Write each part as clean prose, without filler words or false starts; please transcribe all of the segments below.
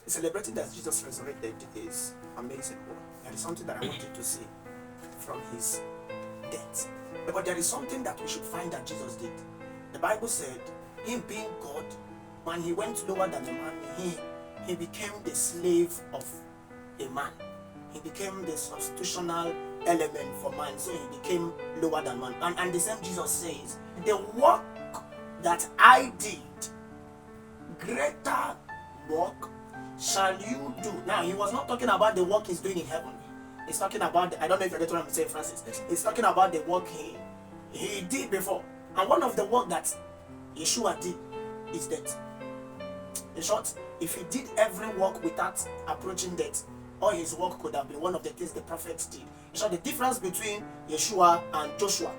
Celebrating that Jesus resurrected is amazing. There is something that I want you to see from his death. But there is something that we should find that Jesus did. The Bible said, him being God, when he went lower than a man, he became the slave of a man. He became the substitutional element for man, so he became lower than man. And the same Jesus says, the work that I did, greater work shall you do. Now, he was not talking about the work he's doing in heaven. He's talking about, I don't know if you're what I'm saying, Francis. He's talking about the work he did before. And one of the work that Yeshua did is death. In short, if he did every work without approaching death, all his work could have been one of the things the prophets did. In short, the difference between Yeshua and Joshua,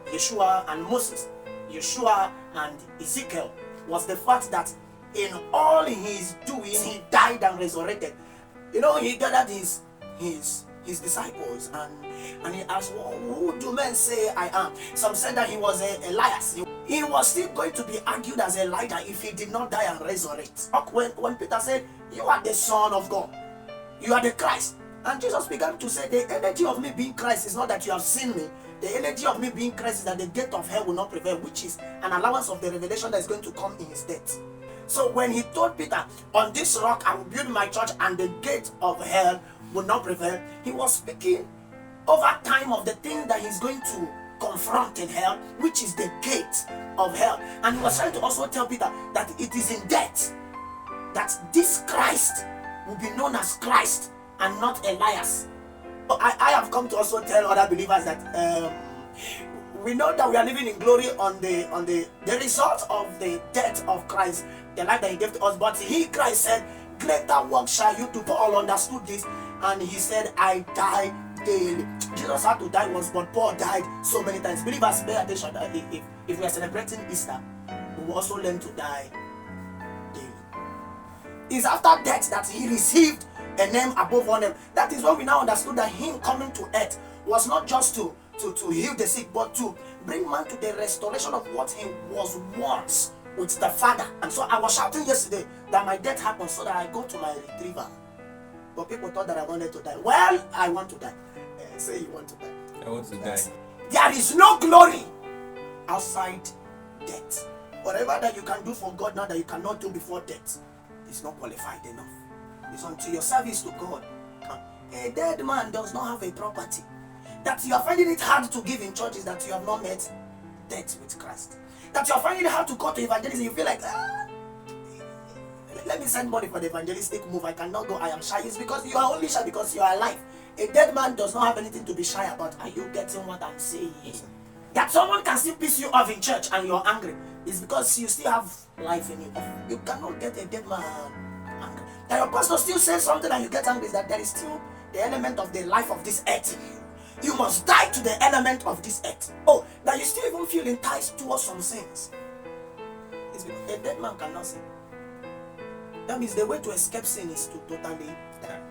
Yeshua and Moses, Yeshua and Ezekiel was the fact that in all his doing, he died and resurrected. You know, he gathered his disciples and he asked, well, who do men say I am? Some said that he was Elias. He was still going to be argued as Elijah if he did not die and resurrect. When Peter said, you are the Son of God, you are the Christ. And Jesus began to say, the energy of me being Christ is not that you have seen me. The energy of me being Christ is that the gate of hell will not prevail, which is an allowance of the revelation that is going to come in his death. So when he told Peter, on this rock I will build my church and the gate of hell will not prevail, he was speaking over time of the thing that he's going to confront in hell, which is the gate of hell. And he was trying to also tell Peter that it is in death that this Christ will be known as Christ and not Elias. I have come to also tell other believers that we know that we are living in glory on the result of the death of Christ, the life that he gave to us. But he, Christ, said, greater work shall you do. Paul understood this and he said, I die daily. Jesus had to die once, but Paul died so many times. Believers, pay attention that if we are celebrating Easter, we will also learn to die daily. It's after death that he received a name above all name. That is when we now understood that him coming to earth was not just to heal the sick, but to bring man to the restoration of what he was once with the Father. And so I was shouting yesterday that my death happened so that I go to my retriever. But people thought that I wanted to die. Well, I want to die. Say you want to die. I want to die. There is no glory outside death. Whatever that you can do for God now that you cannot do before death is not qualified enough. It's until your service to God. A dead man does not have a property. That you are finding it hard to give in churches that you have not met death with Christ. That you are finding it hard to go to evangelism. You feel like, let me send money for the evangelistic move. I cannot go. I am shy. It's because you are only shy because you are alive. A dead man does not have anything to be shy about. Are you getting what I'm saying? That someone can still piss you off in church and you're angry is because you still have life in you. You cannot get a dead man angry. That your pastor still says something and you get angry is that there is still the element of the life of this earth in you. You must die to the element of this earth. Oh, that you still even feel enticed towards some sins. It's because a dead man cannot sin. That means the way to escape sin is to totally die.